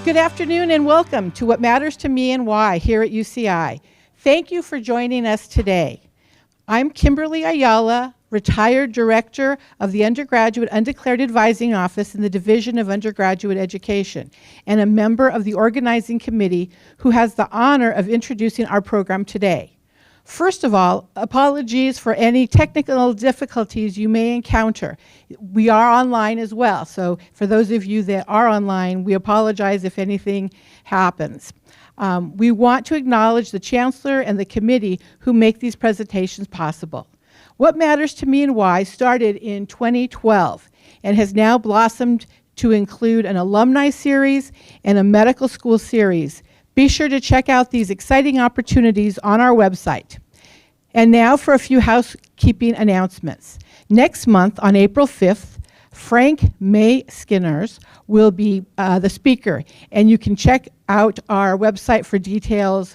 Good afternoon and welcome to What Matters to Me and Why here at UCI. Thank you for joining us today. I'm Kimberly Ayala, retired director of the Undergraduate Undeclared Advising Office in the Division of Undergraduate Education and a member of the organizing committee who has the honor of introducing our program today. First of all, apologies for any technical difficulties you may encounter. We are online as well, so for those of you that are online, we apologize if anything happens. We want to acknowledge the Chancellor and the committee who make these presentations possible. What Matters to Me and Why started in 2012 and has now blossomed to include an alumni series and a medical school series. Be sure to check out these exciting opportunities on our website. And now for a few housekeeping announcements. Next month on April 5th, Frank May Skinners will be the speaker, and you can check out our website for details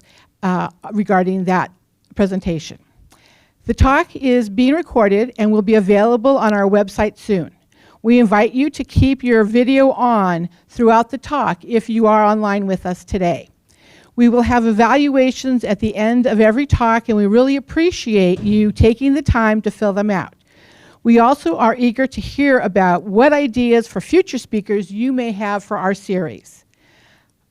regarding that presentation. The talk is being recorded and will be available on our website soon. We invite you to keep your video on throughout the talk if you are online with us today. We will have evaluations at the end of every talk, and we really appreciate you taking the time to fill them out. We also are eager to hear about what ideas for future speakers you may have for our series.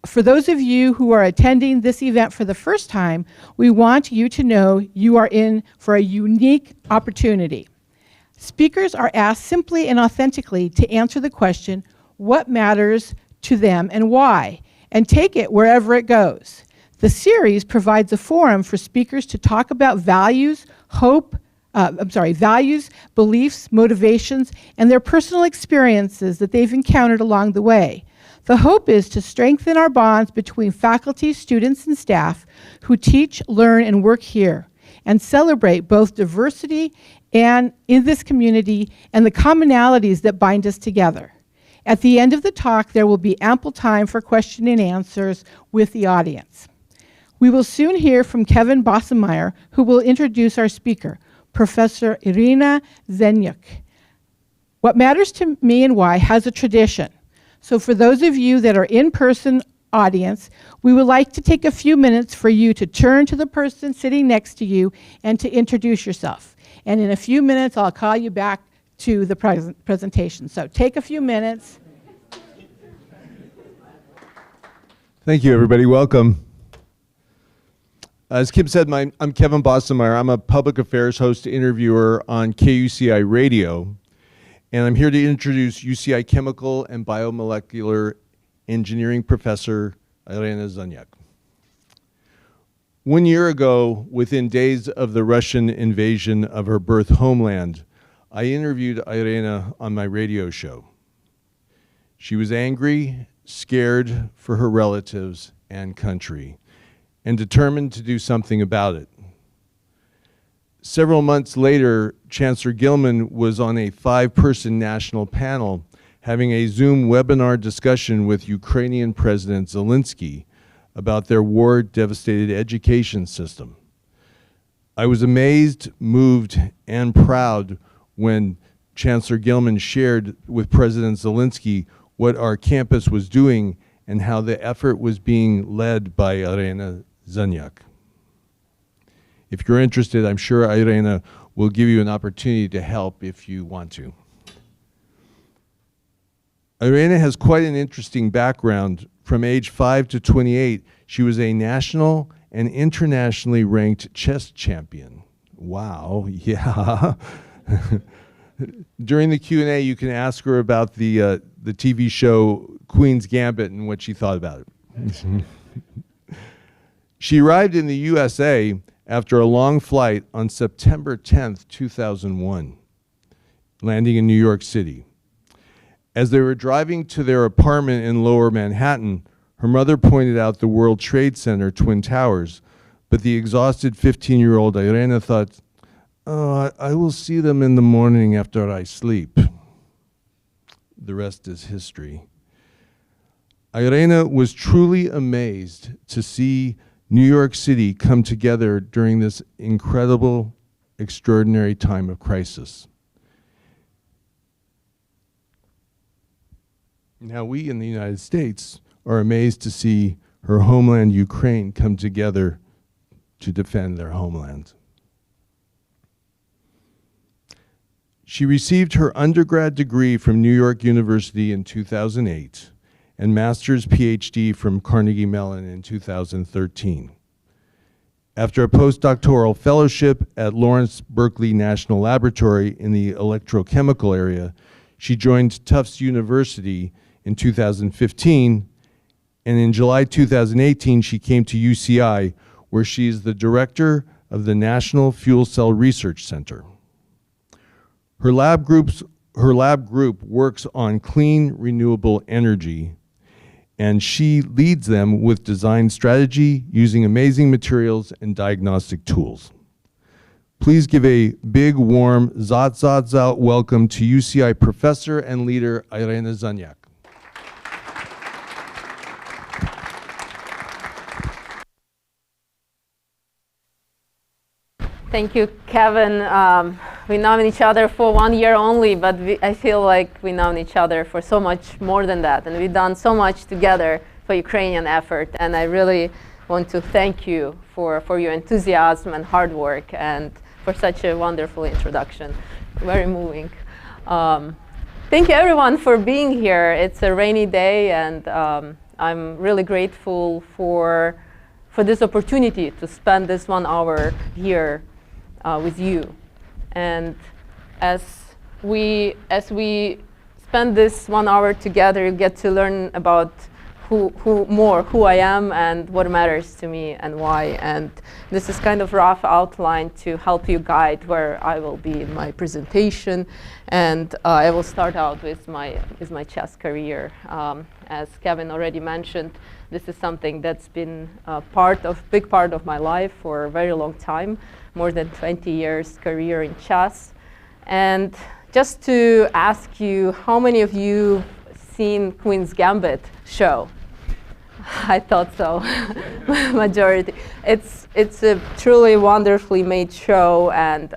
For those of you who are attending this event for the first time, we want you to know you are in for a unique opportunity. Speakers are asked simply and authentically to answer the question, what matters to them and why? And take it wherever it goes. The series provides a forum for speakers to talk about values, values, beliefs, motivations, and their personal experiences that they've encountered along the way. The hope is to strengthen our bonds between faculty, students, and staff who teach, learn, and work here, and celebrate both diversity and in this community and the commonalities that bind us together. At the end of the talk, there will be ample time for question and answers with the audience. We will soon hear from Kevin Bossemeyer, who will introduce our speaker, Professor Iryna Zenyuk. What Matters to Me and Why has a tradition. So for those of you that are in-person audience, we would like to take a few minutes for you to turn to the person sitting next to you and to introduce yourself. And in a few minutes, I'll call you back to the presentation. So take a few minutes. Thank you, everybody. Welcome. As Kim said, I'm Kevin Bossemeyer. I'm a public affairs host interviewer on KUCI Radio, and I'm here to introduce UCI Chemical and Biomolecular Engineering Professor Iryna Zenyuk. 1 year ago, within days of the Russian invasion of her birth homeland, I interviewed Iryna on my radio show. She was angry, scared for her relatives and country, and determined to do something about it. Several months later, Chancellor Gilman was on a 5-person national panel having a Zoom webinar discussion with Ukrainian President Zelensky about their war-devastated education system. I was amazed, moved, and proud when Chancellor Gilman shared with President Zelensky what our campus was doing and how the effort was being led by Iryna Zenyuk. If you're interested, I'm sure Iryna will give you an opportunity to help if you want to. Iryna has quite an interesting background. From age 5 to 28, she was a national and internationally ranked chess champion. Wow, yeah. During the Q&A, you can ask her about the TV show Queen's Gambit and what she thought about it. She arrived in the USA after a long flight on September 10th, 2001, landing in New York City. As they were driving to their apartment in Lower Manhattan, her mother pointed out the World Trade Center Twin Towers, but the exhausted 15-year-old Iryna thought, "Oh, I will see them in the morning after I sleep." The rest is history. Iryna was truly amazed to see New York City come together during this incredible, extraordinary time of crisis. Now, we in the United States are amazed to see her homeland, Ukraine, come together to defend their homeland. She received her undergrad degree from New York University in 2008 and master's PhD from Carnegie Mellon in 2013. After a postdoctoral fellowship at Lawrence Berkeley National Laboratory in the electrochemical area, she joined Tufts University in 2015, and in July 2018, she came to UCI, where she is the director of the National Fuel Cell Research Center. Her lab group works on clean, renewable energy, and she leads them with design strategy using amazing materials and diagnostic tools. Please give a big, warm zat zat zat welcome to UCI professor and leader Iryna Zenyuk. Thank you, Kevin. We've known each other for 1 year only, but I feel like we've known each other for so much more than that. And we've done so much together for Ukrainian effort. And I really want to thank you for your enthusiasm and hard work and for such a wonderful introduction. Very moving. Thank you, everyone, for being here. It's a rainy day, and I'm really grateful for this opportunity to spend this 1 hour here with you. And as we spend this 1 hour together, you get to learn about who I am and what matters to me and why. And this is kind of rough outline to help you guide where I will be in my presentation. And I will start out with my chess career. As Kevin already mentioned, this is something that's been big part of my life for a very long time, more than 20 years career in chess. And just to ask you, how many of you seen Queen's Gambit show? I thought so, majority. It's a truly wonderfully made show, and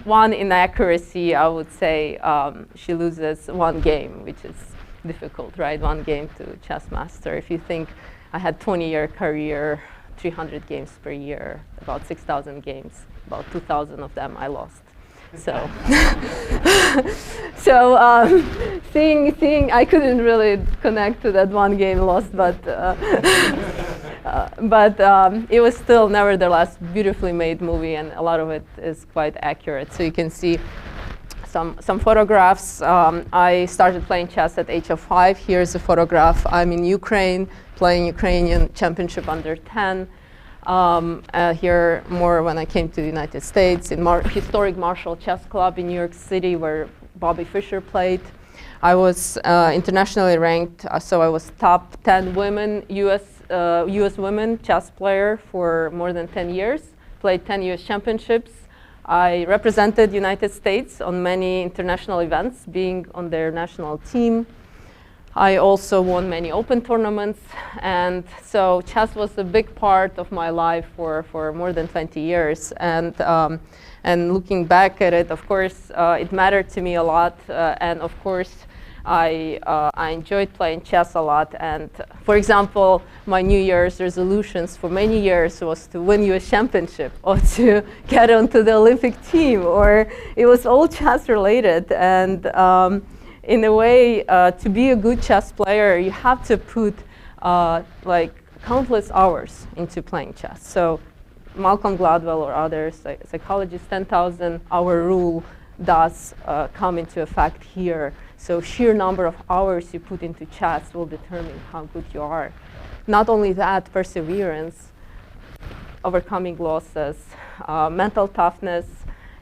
one inaccuracy, I would say, she loses 1 game, which is difficult, right? 1 game to chess master. If you think I had 20-year career, 300 games per year, about 6,000 games, about 2,000 of them I lost. So, seeing I couldn't really connect to that 1 game lost, but it was still nevertheless beautifully made movie, and a lot of it is quite accurate. So you can see some photographs. I started playing chess at age of 5. Here's a photograph. I'm in Ukraine playing Ukrainian championship under 10. Here more when I came to the United States in historic Marshall Chess Club in New York City, where Bobby Fischer played. I was internationally ranked, so I was top 10 women, US women chess player for more than 10 years, played 10 US championships. I represented United States on many international events, being on their national team. I also won many open tournaments, and so chess was a big part of my life for more than 20 years. And looking back at it, of course, it mattered to me a lot, and of course, I enjoyed playing chess a lot. And for example, my New Year's resolutions for many years was to win US championship or to get onto the Olympic team, or it was all chess related. And in a way, to be a good chess player, you have to put like countless hours into playing chess. So Malcolm Gladwell or others, psychologists, 10,000-hour rule does come into effect here. So sheer number of hours you put into chess will determine how good you are. Not only that, perseverance, overcoming losses, mental toughness,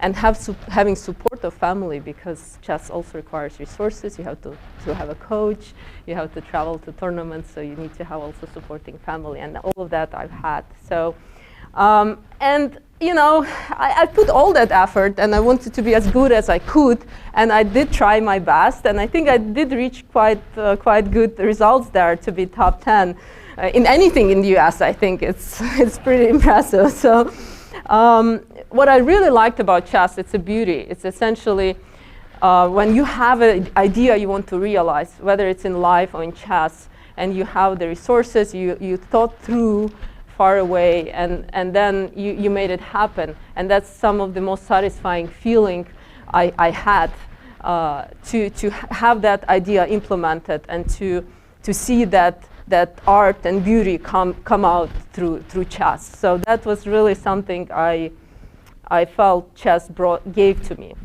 and having support of family, because chess also requires resources. You have to have a coach, you have to travel to tournaments, so you need to have also supporting family, and all of that I've had. So, and you know, I put all that effort, and I wanted to be as good as I could, and I did try my best, and I think I did reach quite good results there to be top 10 in anything in the US. I think it's pretty impressive. So. What I really liked about chess, it's a beauty. It's essentially when you have an idea you want to realize, whether it's in life or in chess, and you have the resources, you thought through far away, and then you made it happen. And that's some of the most satisfying feeling I had, to have that idea implemented and to see that art and beauty come out through chess. So that was really something I felt chess gave to me.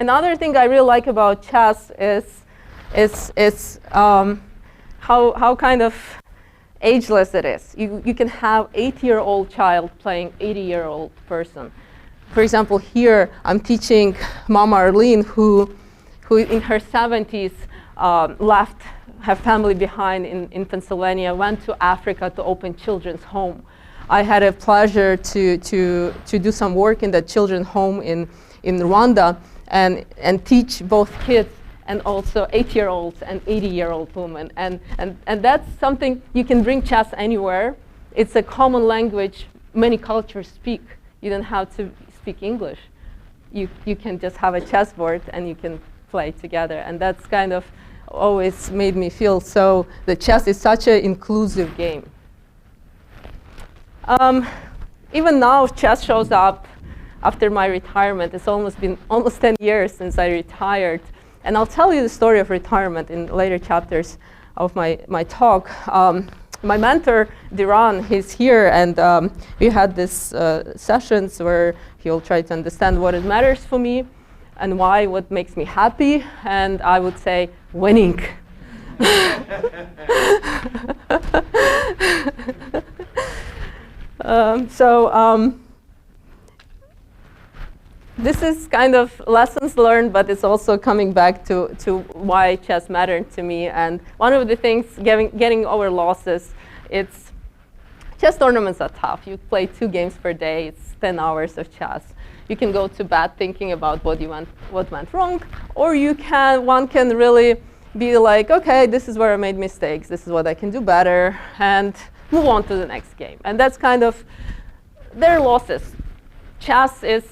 Another thing I really like about chess is how kind of ageless it is. You can have 8-year-old child playing 80-year-old person. For example, here I'm teaching Mama Arlene, who in her 70s left her family behind in Pennsylvania, went to Africa to open children's home. I had a pleasure to do some work in the children's home in Rwanda and teach both kids and also 8-year-olds and 80-year-old women. And that's something you can bring chess anywhere. It's a common language many cultures speak. You don't have to speak English. You can just have a chessboard and you can play together. And that's kind of always made me feel so, the chess is such an inclusive game. Even now, chess shows up after my retirement. It's been almost 10 years since I retired. And I'll tell you the story of retirement in later chapters of my talk. My mentor, Diran, he's here, and we had these sessions where he'll try to understand what it matters for me and why, what makes me happy, and I would say, winning. This is kind of lessons learned, but it's also coming back to why chess mattered to me. And one of the things, getting over losses, it's chess tournaments are tough. You play 2 games per day. It's 10 hours of chess. You can go to bed thinking about what went wrong, or one can really be like, okay, this is where I made mistakes. This is what I can do better, and move on to the next game. And that's kind of their losses. Chess is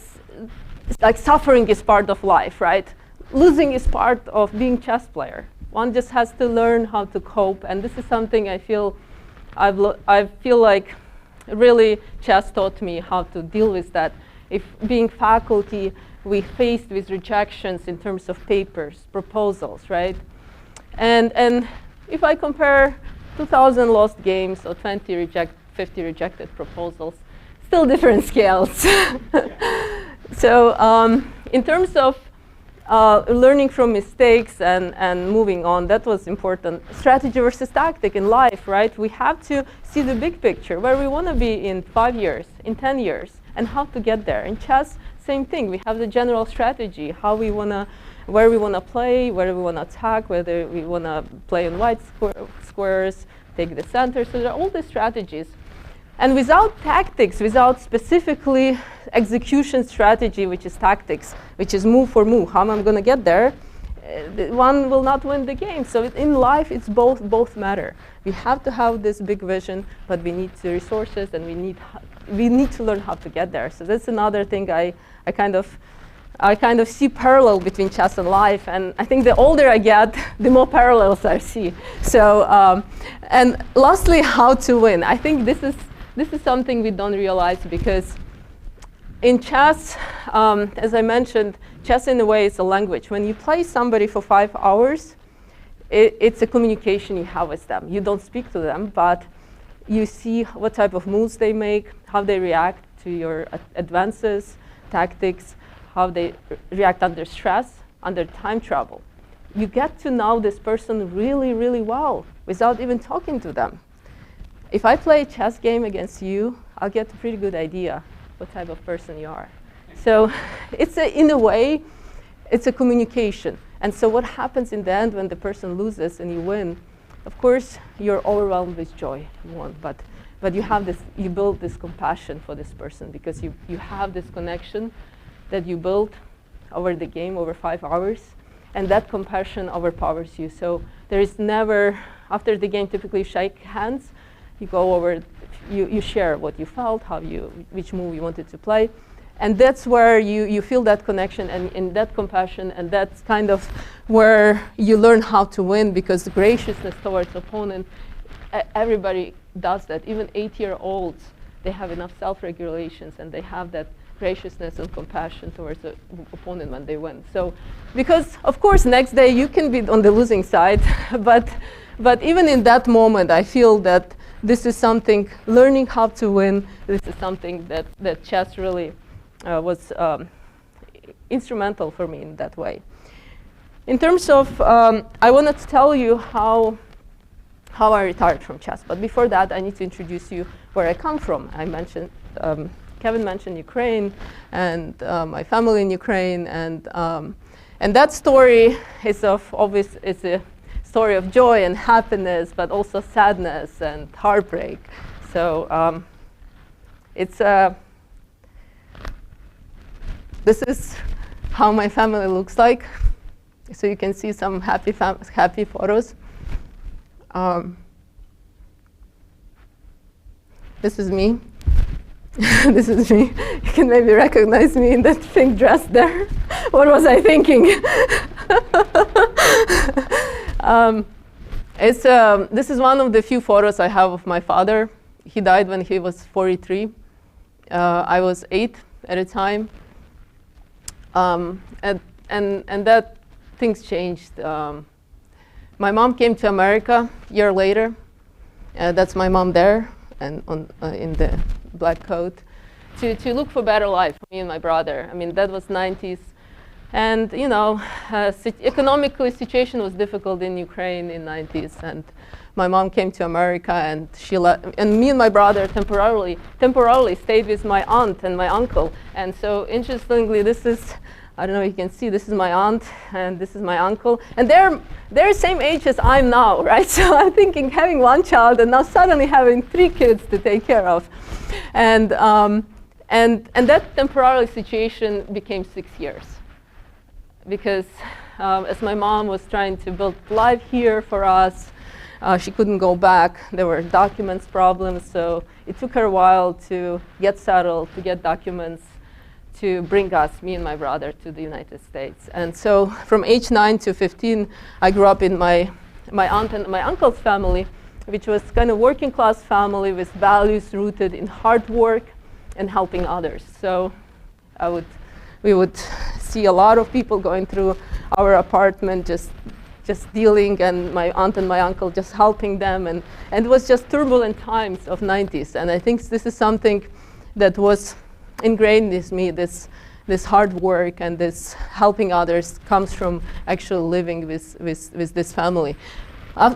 like suffering is part of life, right? Losing is part of being chess player. One just has to learn how to cope, and this is something I feel like really chess taught me how to deal with that. If being faculty, we faced with rejections in terms of papers, proposals, right? And if I compare 2,000 lost games or 50 rejected proposals, still different scales. So in terms of learning from mistakes and moving on, that was important. Strategy versus tactic in life, right? We have to see the big picture, where we want to be in 5 years, in 10 years, and how to get there. In chess, same thing. We have the general strategy, where we want to play, where we want to attack, whether we want to play on white squares, take the center. So there are all these strategies. And without tactics, without specifically execution strategy, which is tactics, which is move for move, how am I going to get there, one will not win the game. So in life, it's both matter. We have to have this big vision, but we need the resources, and we need to learn how to get there. So that's another thing I kind of see parallel between chess and life. And I think the older I get, the more parallels I see. So and lastly, how to win. I think this is something we don't realize, because in chess, as I mentioned, chess in a way is a language. When you play somebody for 5 hours, it's a communication you have with them. You don't speak to them, but you see what type of moves they make, how they react to your advances, tactics, how they react under stress, under time travel. You get to know this person really, really well without even talking to them. If I play a chess game against you, I'll get a pretty good idea what type of person you are. So in a way, it's a communication. And so what happens in the end when the person loses and you win? Of course, you're overwhelmed with joy. You won, but you build this compassion for this person, because you have this connection that you built over the game, over 5 hours, and that compassion overpowers you. So there is never, after the game, typically shake hands, you go over, you share what you felt, which move you wanted to play, And that's where you feel that connection and that compassion, and that's kind of where you learn how to win, because graciousness towards opponent, everybody does that. Even 8-year-olds, they have enough self-regulations, and they have that graciousness and compassion towards the opponent when they win. So, because of course next day you can be on the losing side, but even in that moment, I feel that this is something, learning how to win, this is something that chess really was instrumental for me in that way. In terms of, I wanted to tell you how I retired from chess, but before that I need to introduce you where I come from. I mentioned, Kevin mentioned Ukraine and my family in Ukraine, and that story is it's a story of joy and happiness, but also sadness and heartbreak. So this is how my family looks like. So you can see some happy photos. This is me. This is me. You can maybe recognize me in that pink dress there. What was I thinking? This is one of the few photos I have of my father. He died when he was 43. I was 8 at a time. And that things changed. My mom came to America a year later. That's my mom there, and in the black coat, to look for better life for me and my brother. I mean, that was 90s. And, you know, economically, situation was difficult in Ukraine in 90s. And my mom came to America, and and me and my brother temporarily stayed with my aunt and my uncle. And so, interestingly, this is, I don't know if you can see, this is my aunt, and this is my uncle. And they're the same age as I'm now, right? So I'm thinking, having one child and now suddenly having 3 kids to take care of. And that temporary situation became 6 years. Because as my mom was trying to build life here for us, she couldn't go back. There were documents problems, so it took her a while to get settled, to get documents, to bring us, me and my brother, to the United States. And so from age 9 to 15, I grew up in my aunt and my uncle's family, which was kind of working class family with values rooted in hard work and helping others. So we would see a lot of people going through our apartment, just dealing, and my aunt and my uncle just helping them, and it was just turbulent times of 90s. And I think this is something that was ingrained in me, this hard work and this helping others comes from actually living with this family.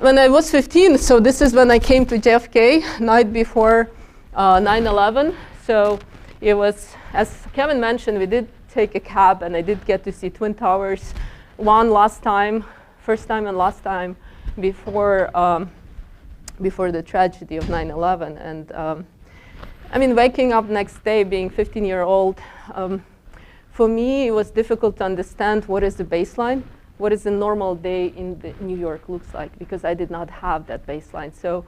When I was 15, so this is when I came to JFK, night before 9/11. So it was, as Kevin mentioned, we did take a cab, and I did get to see Twin Towers, first time and last time before the tragedy of 9/11. And I mean, waking up next day, being 15-year-old, for me, it was difficult to understand what is the baseline, what is a normal day in New York looks like, because I did not have that baseline. So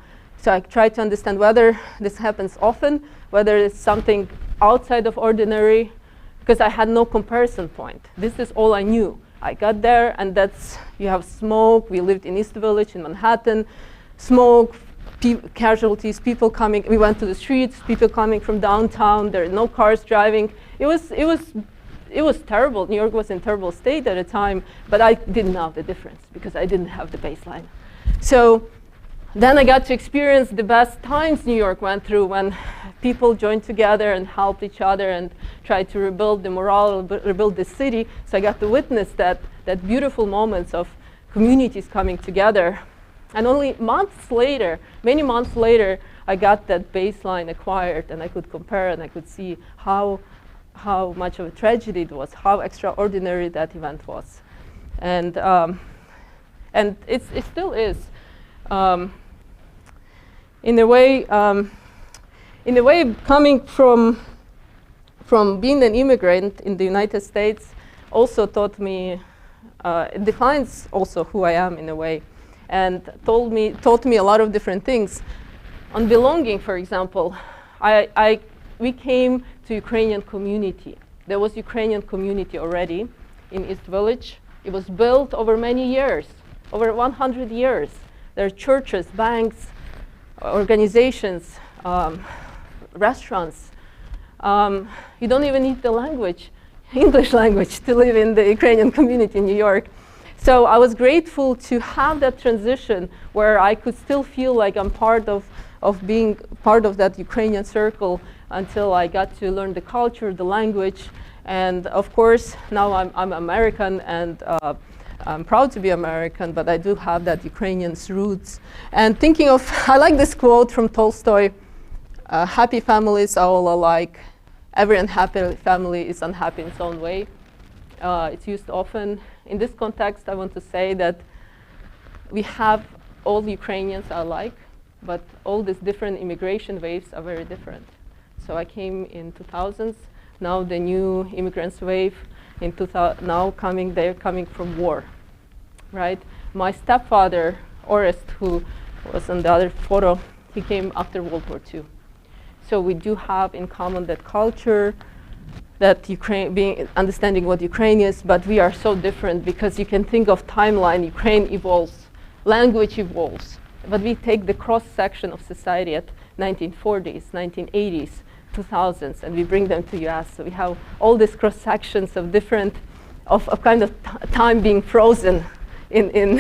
I tried to understand whether this happens often, whether it's something outside of ordinary, because I had no comparison point. This is all I knew. I got there, and you have smoke. We lived in East Village in Manhattan, smoke, casualties, people coming. We went to the streets, people coming from downtown. There are no cars driving. It was terrible. New York was in terrible state at the time, but I didn't know the difference because I didn't have the baseline. So then I got to experience the best times New York went through, when people joined together and helped each other and tried to rebuild the morale, rebuild the city. So I got to witness that beautiful moments of communities coming together. And only many months later, I got that baseline acquired, and I could compare, and I could see how much of a tragedy it was, how extraordinary that event was. And it still is. In a way, coming from being an immigrant in the United States also taught me, it defines also who I am in a way, and taught me a lot of different things. On belonging, for example, we came to Ukrainian community. There was Ukrainian community already in East Village. It was built over many years, over 100 years. There are churches, banks, organizations, restaurants. You don't even need the language, English language, to live in the Ukrainian community in New York. So I was grateful to have that transition where I could still feel like I'm part of being part of that Ukrainian circle until I got to learn the culture, the language. And of course, now I'm American, and I'm proud to be American, but I do have that Ukrainian roots. And thinking of, I like this quote from Tolstoy, happy families are all alike. Every unhappy family is unhappy in its own way. It's used often. In this context, I want to say that we have all Ukrainians are alike, but all these different immigration waves are very different. So I came in 2000s. Now the new immigrants wave in 2000, now they're coming from war, right? My stepfather, Orest, who was on the other photo, he came after World War II. So we do have in common that culture, that understanding what Ukraine is, but we are so different because you can think of timeline, Ukraine evolves, language evolves, but we take the cross-section of society at 1940s, 1980s, 2000s, and we bring them to US. So we have all these cross-sections of different, of kind of time being frozen in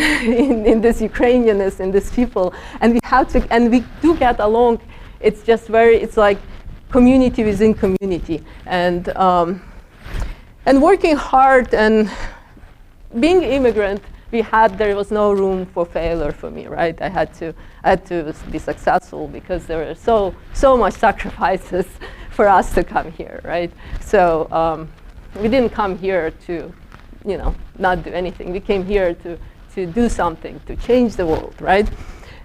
this Ukrainianness, in these people, and we have to, and we do get along. It's just it's like community within community, and working hard and being immigrant. There was no room for failure for me, right? I had to be successful because there were so much sacrifices for us to come here, right? So we didn't come here to, not do anything. We came here to do something, to change the world, right?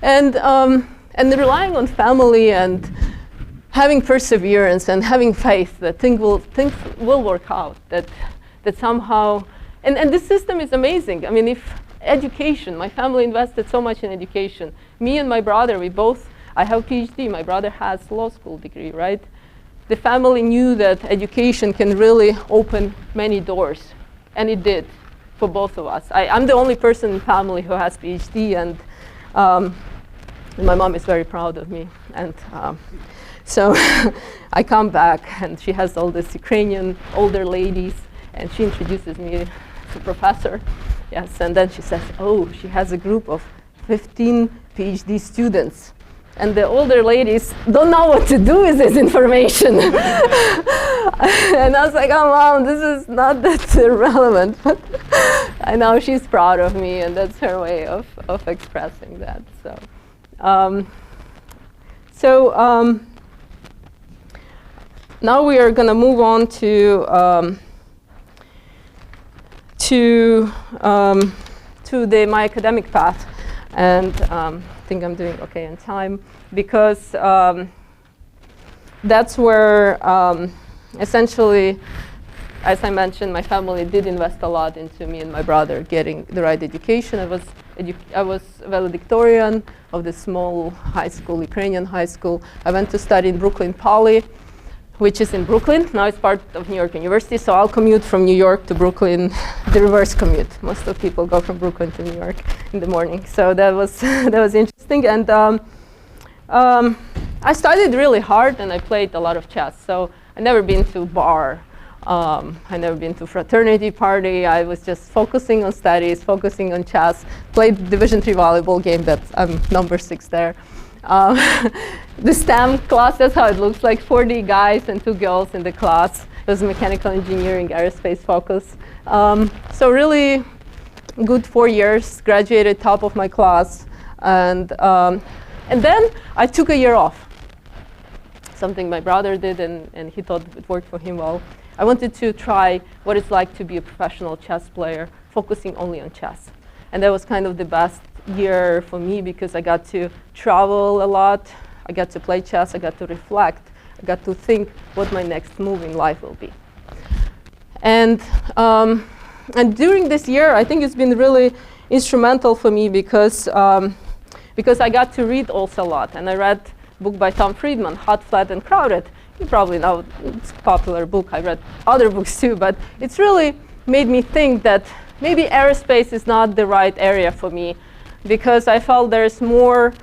And relying on family and having perseverance and having faith that things will work out, that somehow. And this system is amazing. I mean, if education, my family invested so much in education. Me and my brother, I have a PhD, my brother has law school degree, right? The family knew that education can really open many doors, and it did for both of us. I'm the only person in the family who has PhD, and my mom is very proud of me. And so I come back, and she has all these Ukrainian older ladies, and she introduces me to professor, yes, and then she says, oh, she has a group of 15 PhD students, and the older ladies don't know what to do with this information. And I was like, oh, Mom, this is not that relevant, but I know she's proud of me, and that's her way of expressing that. So, now we are going to move on to my academic path, and I think I'm doing okay in time because that's where essentially, as I mentioned, my family did invest a lot into me and my brother getting the right education. I was valedictorian of the small high school, Ukrainian high school. I went to study in Brooklyn Poly, which is in Brooklyn. Now it's part of New York University, so I'll commute from New York to Brooklyn, the reverse commute. Most of people go from Brooklyn to New York in the morning. So that was interesting. And I studied really hard, and I played a lot of chess. So I never been to a bar. I never been to a fraternity party. I was just focusing on studies, focusing on chess, played Division III volleyball game that I'm number 6 there. The STEM class, that's how it looks like, 40 guys and 2 girls in the class. It was mechanical engineering, aerospace focus. So really good 4 years, graduated top of my class. And then I took a year off, something my brother did, and he thought it worked for him well. I wanted to try what it's like to be a professional chess player, focusing only on chess. And that was kind of the best year for me because I got to travel a lot, I got to play chess, I got to reflect, I got to think what my next move in life will be. And during this year, I think it's been really instrumental for me because I got to read also a lot. And I read a book by Tom Friedman, Hot, Flat, and Crowded. You probably know it's a popular book. I read other books too, but it's really made me think that maybe aerospace is not the right area for me, because I felt there's more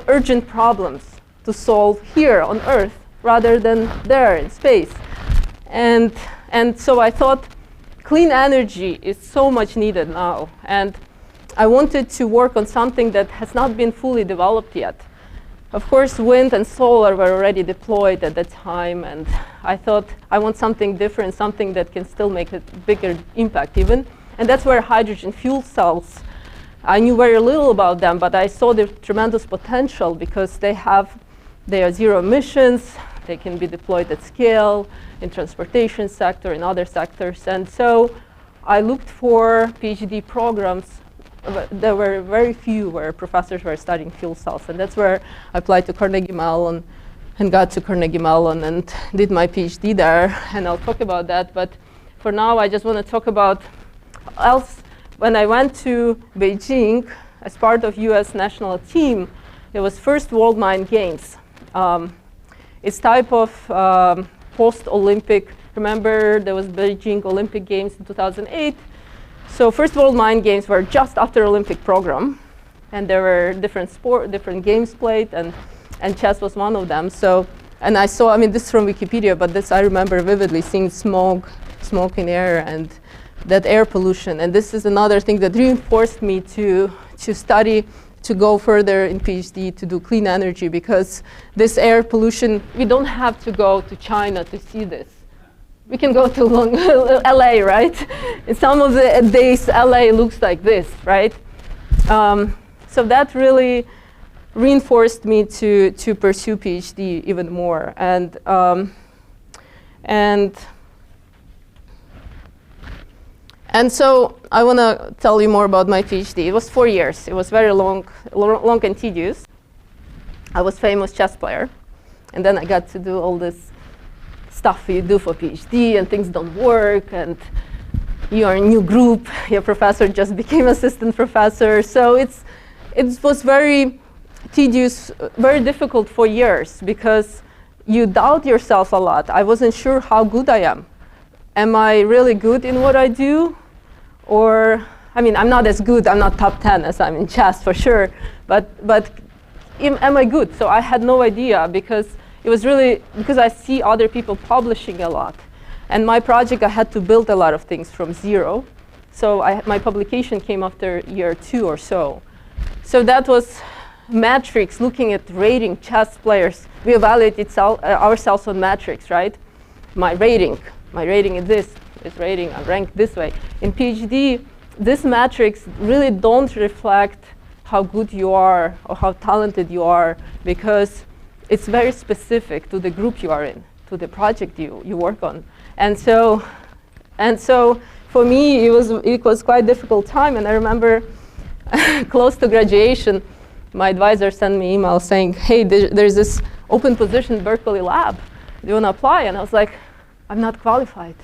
urgent problems to solve here on Earth rather than there in space. And so I thought clean energy is so much needed now. And I wanted to work on something that has not been fully developed yet. Of course, wind and solar were already deployed at that time, and I thought I want something different, something that can still make a bigger impact even. And that's where hydrogen fuel cells, I knew very little about them, but I saw the tremendous potential because they are zero emissions, they can be deployed at scale in transportation sector, in other sectors. And so I looked for PhD programs. There were very few where professors were studying fuel cells, and that's where I applied to Carnegie Mellon and got to Carnegie Mellon and did my PhD there, and I'll talk about that. But for now, I just want to talk about when I went to Beijing as part of US national team, it was first World Mind Games. It's type of post-Olympic, remember there was Beijing Olympic Games in 2008. So first World Mind Games were just after Olympic program, and there were different games played, and chess was one of them. So, and I saw, I mean, this is from Wikipedia, but this I remember vividly, seeing smoke in air and that air pollution. And this is another thing that reinforced me to study, to go further in PhD, to do clean energy, because this air pollution, we don't have to go to China to see this. We can go to LA, right? In some of the days, LA looks like this, right? So that really reinforced me to pursue PhD even more. And so I want to tell you more about my PhD. It was 4 years. It was very long and tedious. I was famous chess player, and then I got to do all this stuff you do for PhD, and things don't work, and you are a new group. Your professor just became assistant professor. So it was very tedious, very difficult for years, because you doubt yourself a lot. I wasn't sure how good I am. Am I really good in what I do? Or, I mean, I'm not as good, I'm not top 10 as I'm in chess for sure, but am I good? So I had no idea, because it was really, because I see other people publishing a lot. And my project, I had to build a lot of things from zero. So my publication came after year 2 or so. So that was metrics, looking at rating chess players. We evaluated ourselves on metrics, right? My rating is this rating, I'm ranked this way. In PhD, these metrics really don't reflect how good you are or how talented you are, because it's very specific to the group you are in, to the project you work on. And so for me, it was quite a difficult time. And I remember close to graduation, my advisor sent me an email saying, hey, there's this open position Berkeley lab. Do you want to apply? And I was like, I'm not qualified.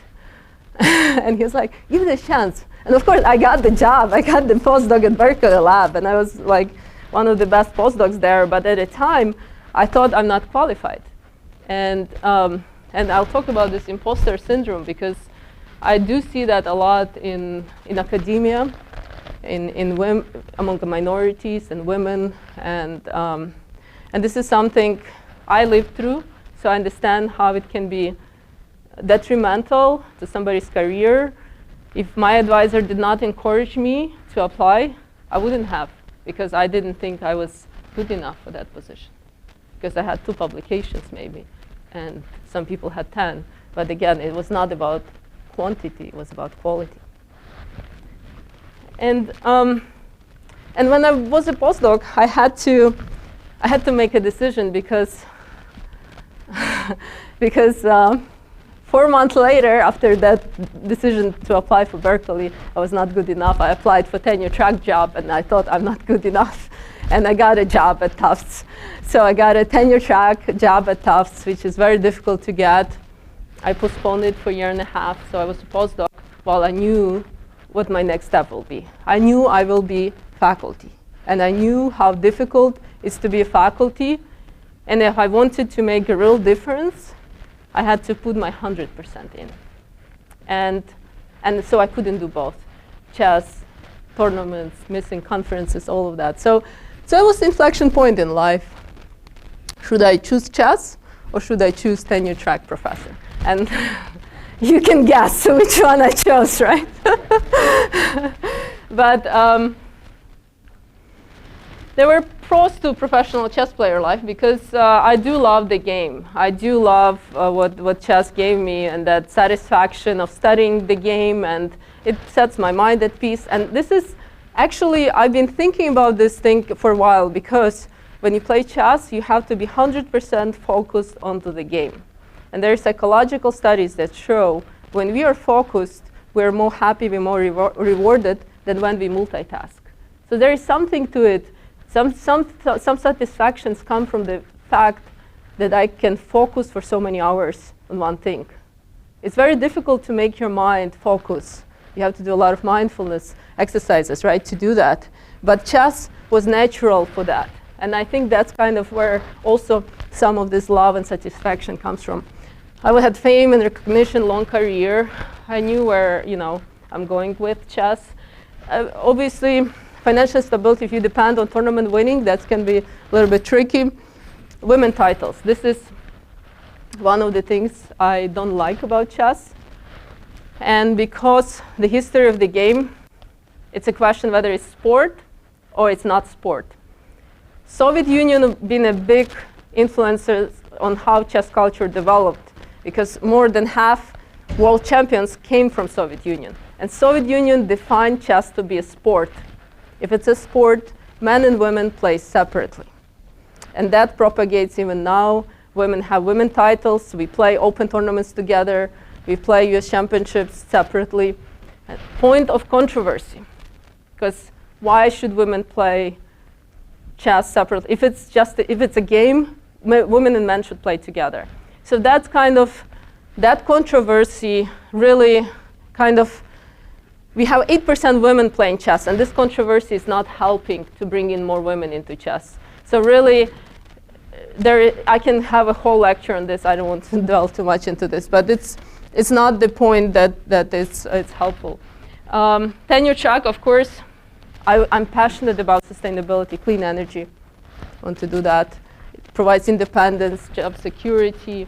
And he was like, give it a chance. And of course, I got the job. I got the postdoc at Berkeley lab, and I was like one of the best postdocs there. But at the time, I thought I'm not qualified. And I'll talk about this imposter syndrome, because I do see that a lot in academia, among the minorities and women. And this is something I lived through, so I understand how it can be detrimental to somebody's career. If my advisor did not encourage me to apply, I wouldn't have, because I didn't think I was good enough for that position. Because I had 2 publications maybe, and some people had 10. But again, it was not about quantity, it was about quality. And when I was a postdoc, I had to make a decision, because 4 months later, after that decision to apply for Berkeley, I was not good enough. I applied for tenure track job, and I thought I'm not good enough. And I got a job at Tufts. So I got a tenure track job at Tufts, which is very difficult to get. I postponed it for a year and a half, so I was a postdoc while I knew what my next step will be. I knew I will be faculty, and I knew how difficult it is to be a faculty. And if I wanted to make a real difference, I had to put my 100% in. And so I couldn't do both. Chess, tournaments, missing conferences, all of that. So it was the inflection point in life. Should I choose chess or should I choose tenure track professor? And you can guess which one I chose, right? But there were pros to professional chess player life because I do love the game. I do love what chess gave me and that satisfaction of studying the game, and it sets my mind at peace. And this is actually, I've been thinking about this thing for a while, because when you play chess, you have to be 100% focused onto the game. And there are psychological studies that show when we are focused, we're more happy, we're more rewarded than when we multitask. So there is something to it. Some satisfactions come from the fact that I can focus for so many hours on one thing. It's very difficult to make your mind focus. You have to do a lot of mindfulness exercises, right, to do that. But chess was natural for that. And I think that's kind of where also some of this love and satisfaction comes from. I had fame and recognition, long career. I knew where, I'm going with chess. Obviously, financial stability, if you depend on tournament winning, that can be a little bit tricky. Women titles. This is one of the things I don't like about chess. And because the history of the game, it's a question whether it's sport or it's not sport. Soviet Union been a big influencer on how chess culture developed, because more than half world champions came from Soviet Union. And Soviet Union defined chess to be a sport. If it's a sport, men and women play separately. And that propagates even now. Women have women titles. We play open tournaments together. We play US championships separately. Point of controversy, because why should women play chess separately? If it's a game, women and men should play together. So that's that controversy really we have 8% women playing chess, and this controversy is not helping to bring in more women into chess. So really, I can have a whole lecture on this. I don't want to delve too much into this, but it's not the point that it's helpful. Tenure track, of course, I'm passionate about sustainability, clean energy. I want to do that. It provides independence, job security,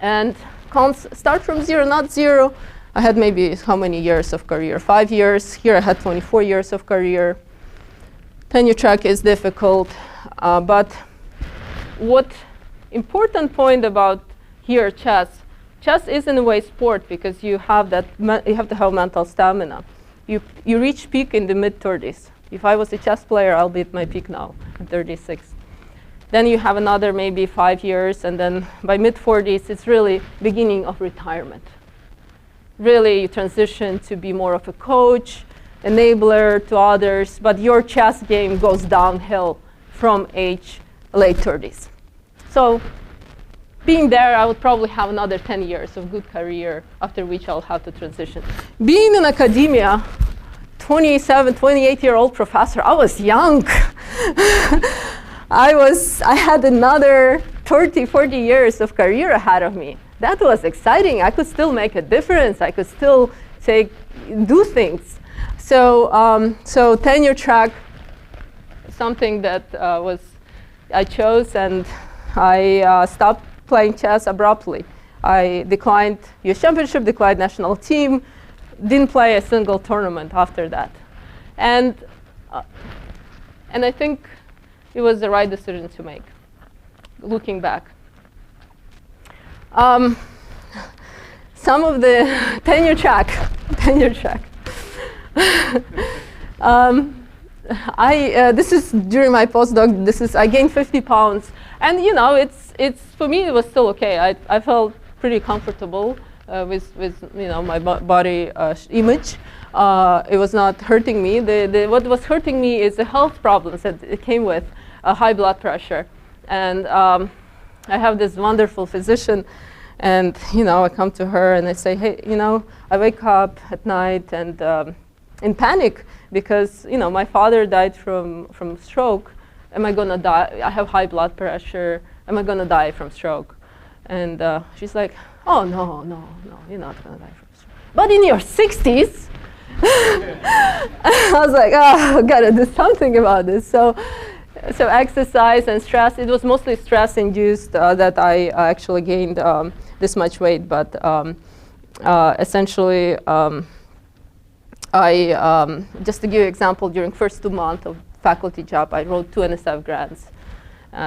and start from zero, not zero. I had maybe how many years of career? 5 years. Here I had 24 years of career. Tenure track is difficult, but what important point about here chess is in a way sport, because you have to have mental stamina. You reach peak in the mid-30s. If I was a chess player, I'll be at my peak now, at 36. Then you have another maybe 5 years, and then by mid-40s, it's really beginning of retirement. Really, you transition to be more of a coach, enabler to others, but your chess game goes downhill from late 30s. So being there, I would probably have another 10 years of good career, after which I'll have to transition. Being in academia, 27, 28-year-old professor, I was young. I had another 30, 40 years of career ahead of me. That was exciting. I could still make a difference. I could still do things. So tenure track, something that I chose, and I stopped playing chess abruptly. I declined US championship, declined national team, didn't play a single tournament after that. And I think it was the right decision to make, looking back. Some of the tenure track. This is during my postdoc. I gained 50 pounds, and it's for me it was still okay. I felt pretty comfortable with my body image. It was not hurting me. What was hurting me is the health problems that it came with, high blood pressure, and I have this wonderful physician, and I come to her and I say, hey, I wake up at night and in panic because my father died from stroke. Am I gonna die? I have high blood pressure. Am I gonna die from stroke? And she's like, oh, no, no, no, you're not going to die from stress. But in your 60s, I was like, oh, gotta do something about this. So exercise and stress, it was mostly stress-induced that I actually gained this much weight. But essentially, just to give you an example, during first 2 months of faculty job, I wrote 2 NSF grants.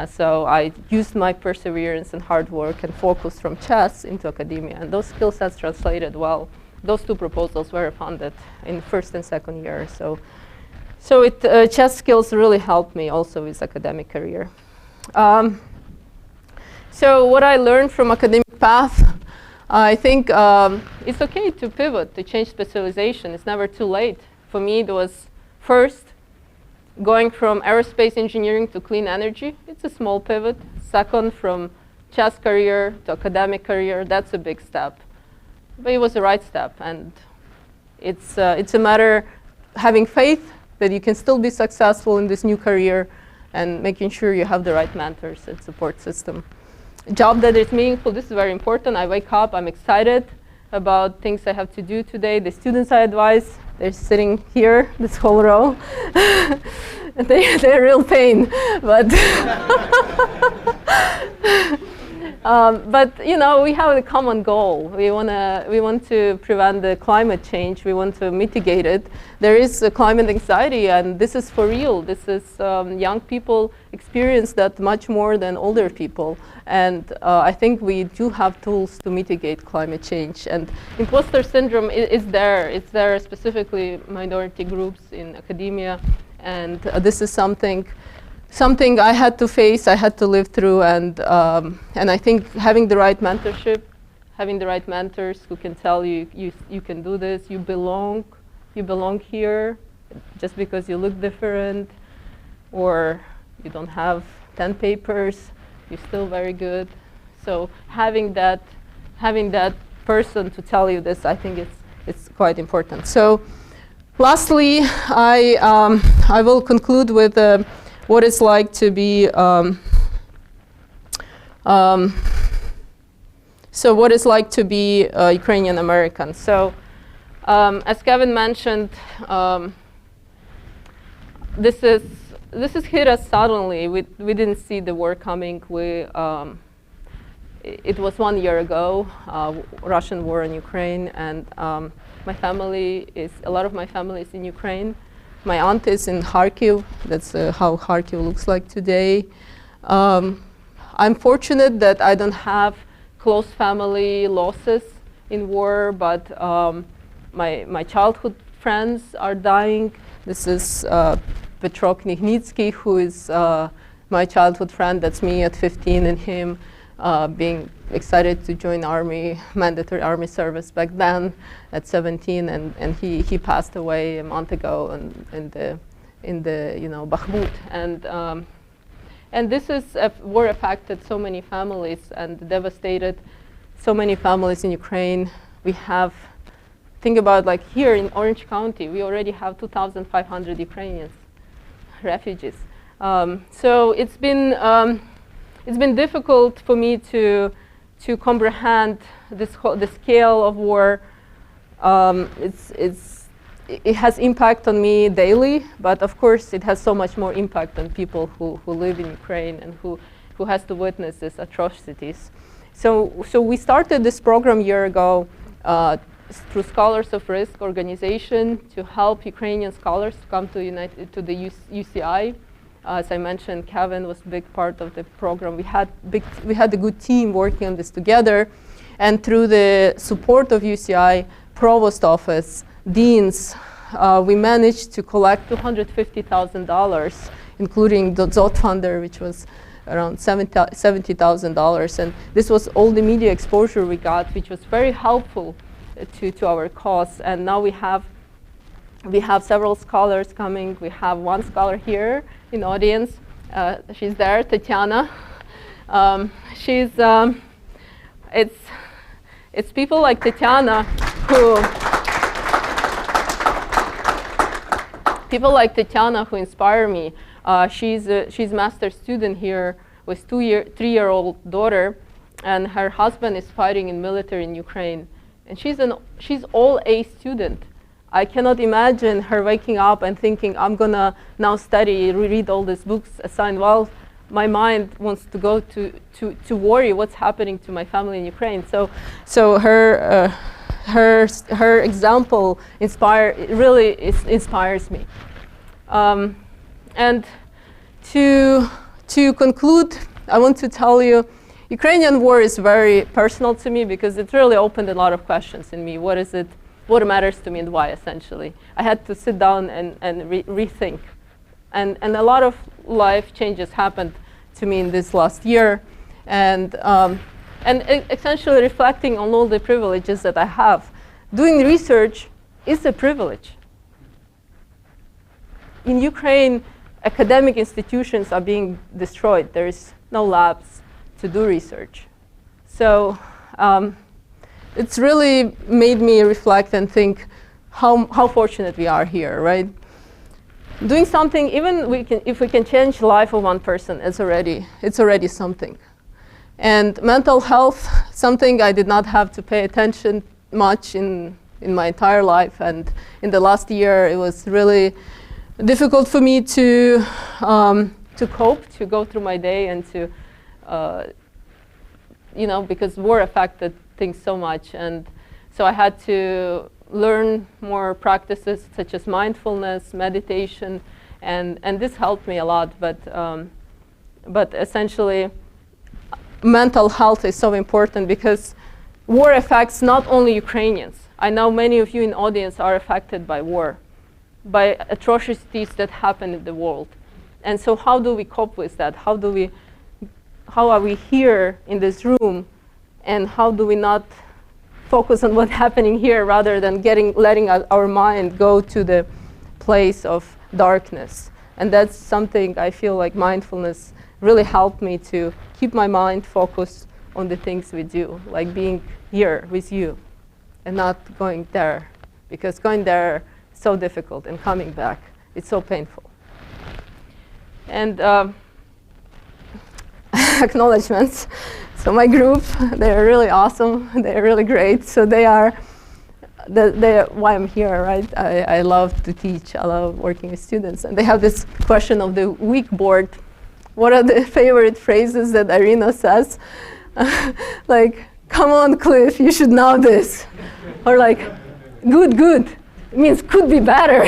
So I used my perseverance and hard work and focus from chess into academia. And those skill sets translated well. Those 2 proposals were funded in first and second year. So chess skills really helped me also with academic career. So what I learned from academic path, I think it's okay to pivot, to change specialization. It's never too late. For me, it was first going from aerospace engineering to clean energy. It's a small pivot. Second, from chess career to academic career. That's a big step. But it was the right step. And it's a matter having faith that you can still be successful in this new career and making sure you have the right mentors and support system. A job that is meaningful, this is very important. I wake up, I'm excited about things I have to do today. The students I advise, they're sitting here, this whole row. They're real pain, but but you know, we have a common goal. We want to prevent the climate change. We want to mitigate it. There is climate anxiety, and this is for real. This is young people experience that much more than older people. And I think we do have tools to mitigate climate change. And imposter syndrome is there. It's there specifically minority groups in academia. And this is something I had to face, I had to live through. And I think having the right mentorship, having the right mentors who can tell you, you can do this, you belong here, just because you look different, or you don't have 10 papers, you're still very good. So having that person to tell you this, I think it's quite important. So lastly, I will conclude with what it's like to be Ukrainian American. So as Kevin mentioned, this is hit us suddenly. We didn't see the war coming. It was 1 year ago, Russian war in Ukraine, and a lot of my family is in Ukraine. My aunt is in Kharkiv. That's how Kharkiv looks like today. I'm fortunate that I don't have close family losses in war, but my childhood friends are dying. This is Petro Knignitsky, who is my childhood friend. That's me at 15, and him being excited to join army, mandatory army service back then at 17, and he passed away a month ago in the Bakhmut, and this is war affected so many families and devastated so many families in Ukraine. We have, think about like here in Orange County, we already have 2,500 Ukrainians, refugees. So it's been difficult for me to comprehend the scale of war. It has impact on me daily, but of course it has so much more impact on people who live in Ukraine and who has to witness these atrocities. So we started this program a year ago through Scholars of Risk organization to help Ukrainian scholars to come to the UCI. As I mentioned, Kevin was a big part of the program. We had a good team working on this together, and through the support of UCI, provost office, deans, we managed to collect $250,000, including the Zot funder, which was around $70,000. And this was all the media exposure we got, which was very helpful to our cause. And now we have several scholars coming. We have one scholar here in audience. She's there, Tatiana. It's people like Tatiana who inspire me. She's a master's student here with 3-year-old daughter, and her husband is fighting in military in Ukraine, and she's all A student. I cannot imagine her waking up and thinking, I'm gonna now study, read all these books assigned. Well, my mind wants to go to worry what's happening to my family in Ukraine. So her example really inspires me. And to conclude, I want to tell you, Ukrainian war is very personal to me because it really opened a lot of questions in me. What is it? What matters to me and why, essentially? I had to sit down and rethink. And a lot of life changes happened to me in this last year. And essentially reflecting on all the privileges that I have. Doing research is a privilege. In Ukraine, academic institutions are being destroyed. There is no labs to do research. So it's really made me reflect and think how fortunate we are here, right? Doing something, if we can change the life of one person, it's already something. And mental health, something I did not have to pay attention much in my entire life. And in the last year, it was really difficult for me to cope, to go through my day and to, because war affected things so much. And so I had to learn more practices such as mindfulness, meditation, and this helped me a lot. But essentially, mental health is so important because war affects not only Ukrainians. I know many of you in the audience are affected by war, by atrocities that happen in the world. And so how do we cope with that? How are we here in this room, and how do we not focus on what's happening here rather than letting our mind go to the place of darkness? And that's something I feel like mindfulness really helped me to keep my mind focused on the things we do, like being here with you and not going there, because going there is so difficult and coming back, it's so painful. And acknowledgements. So my group, they're really awesome, they're really great. So they are why I'm here, right? I love to teach, I love working with students. And they have this question of the week board. What are the favorite phrases that Iryna says? Like, come on, Cliff, you should know this. Or like, good, it means could be better.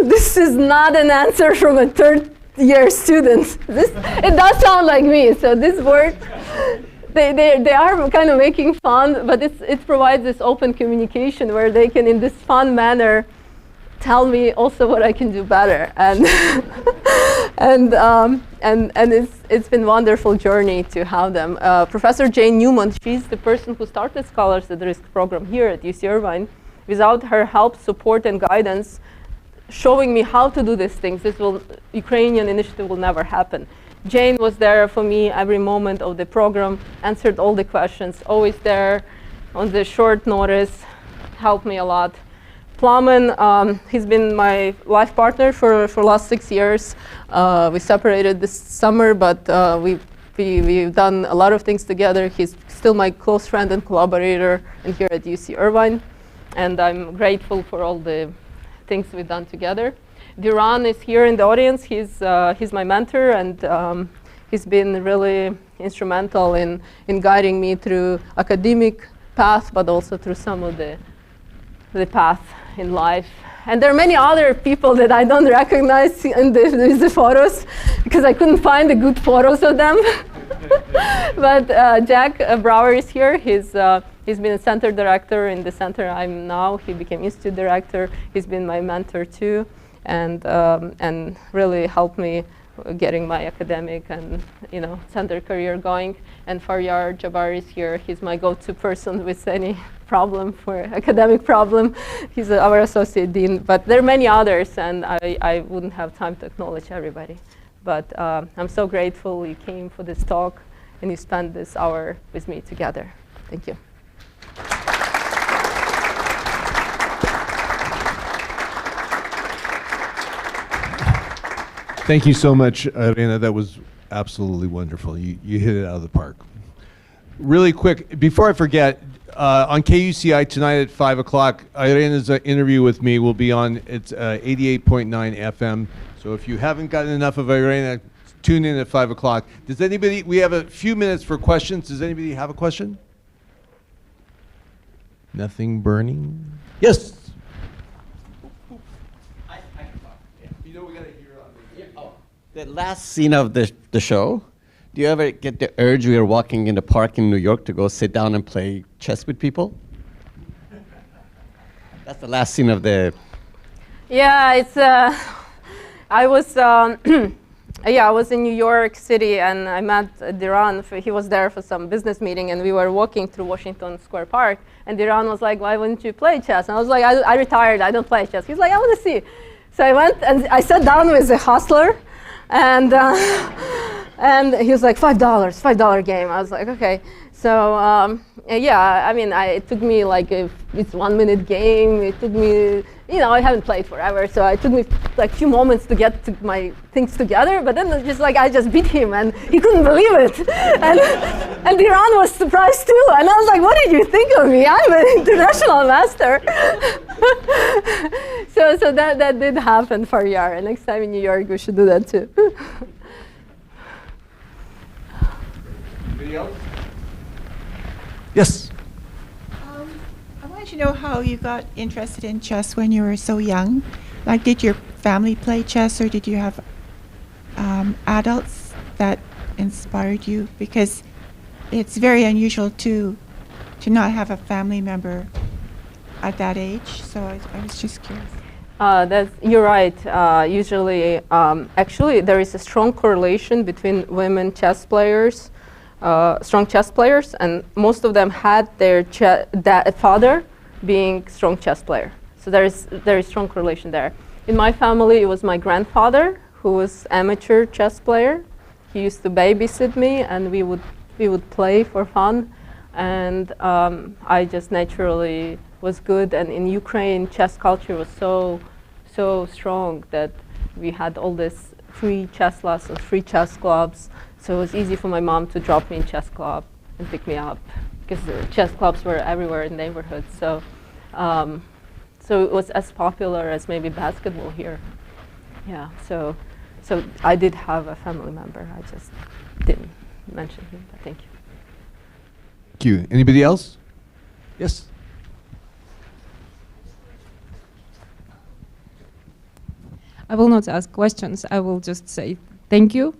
This is not an answer from a third-year student. It does sound like me, so this word, they are kind of making fun, but it provides this open communication where they can, in this fun manner, tell me also what I can do better. And it's been a wonderful journey to have them. Professor Jane Newman, she's the person who started Scholars at Risk program here at UC Irvine. Without her help, support, and guidance, showing me how to do these things, Ukrainian initiative will never happen. Jane was there for me every moment of the program, answered all the questions, always there on the short notice, helped me a lot. Plowman, he's been my life partner for last 6 years. We separated this summer, but we've done a lot of things together. He's still my close friend and collaborator and here at UC Irvine. And I'm grateful for all the things we've done together. Duran is here in the audience. He's my mentor, and he's been really instrumental in guiding me through academic path, but also through some of the path in life. And there are many other people that I don't recognize in the photos because I couldn't find the good photos of them. But Jack Brower is here. He's been a center director in the center I'm now. He became institute director. He's been my mentor too, and really helped me getting my academic and center career going. And Faryar Jabari is here. He's my go-to person with any problem for academic problem. He's our associate dean. But there are many others, and I wouldn't have time to acknowledge everybody. But I'm so grateful you came for this talk and you spent this hour with me together. Thank you. Thank you so much, Iryna. That was absolutely wonderful. You hit it out of the park. Really quick, before I forget, on KUCI tonight at 5 o'clock, Iryna's interview with me will be on, it's 88.9 FM. So if you haven't gotten enough of Iryna, tune in at 5 o'clock. Does anybody, we have a few minutes for questions. Does anybody have a question? Nothing burning? Yes. I can talk. Yeah. You know we got to hear on Yeah. Oh, the last scene of the show, do you ever get the urge when you're walking in the park in New York to go sit down and play chess with people? That's the last scene of the... Yeah, it's, I was, yeah, I was in New York City and I met Diran. He was there for some business meeting and we were walking through Washington Square Park and Diran was like, why wouldn't you play chess? And I was like, I retired, I don't play chess. He's like, I want to see. So I went and I sat down with a hustler and he was like, $5 game. I was like, okay. So yeah, I mean, it took me like, it's 1 minute game. It took me, you know, I haven't played forever. So it took me like a few moments to get to my things together. But then it's just like, I just beat him and he couldn't believe it. And Iran was surprised too. And I was like, what did you think of me? I'm an international master. so that did happen for Yara. Next time in New York, we should do that too. Anybody else? Yes. I wanted to know how you got interested in chess when you were so young. Like, did your family play chess, or did you have adults that inspired you? Because it's very unusual to not have a family member at that age. So I was just curious. You're right. Usually, actually, there is a strong correlation between women chess players, strong chess players, and most of them had their father being strong chess player. So there is strong correlation there. In my family, it was my grandfather who was amateur chess player. He used to babysit me, and we would play for fun. And I just naturally was good. And in Ukraine, chess culture was so strong that we had all this free chess lessons, free chess clubs. So it was easy for my mom to drop me in chess club and pick me up because the chess clubs were everywhere in the neighborhood. So, so it was as popular as maybe basketball here. Yeah. So I did have a family member. I just didn't mention him. But thank you. Thank you. Anybody else? Yes. I will not ask questions. I will just say thank you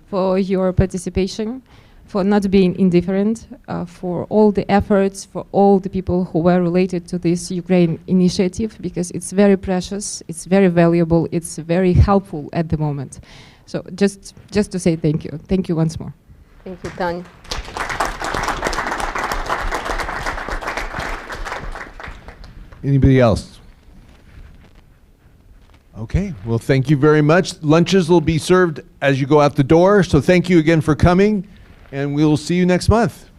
for your participation, for not being indifferent, for all the efforts, for all the people who were related to this Ukraine initiative, because it's very precious, it's very valuable, it's very helpful at the moment. So just to say thank you. Thank you once more. Thank you, Tanya. Anybody else? Okay, well, thank you very much. Lunches will be served as you go out the door, so thank you again for coming, and we will see you next month.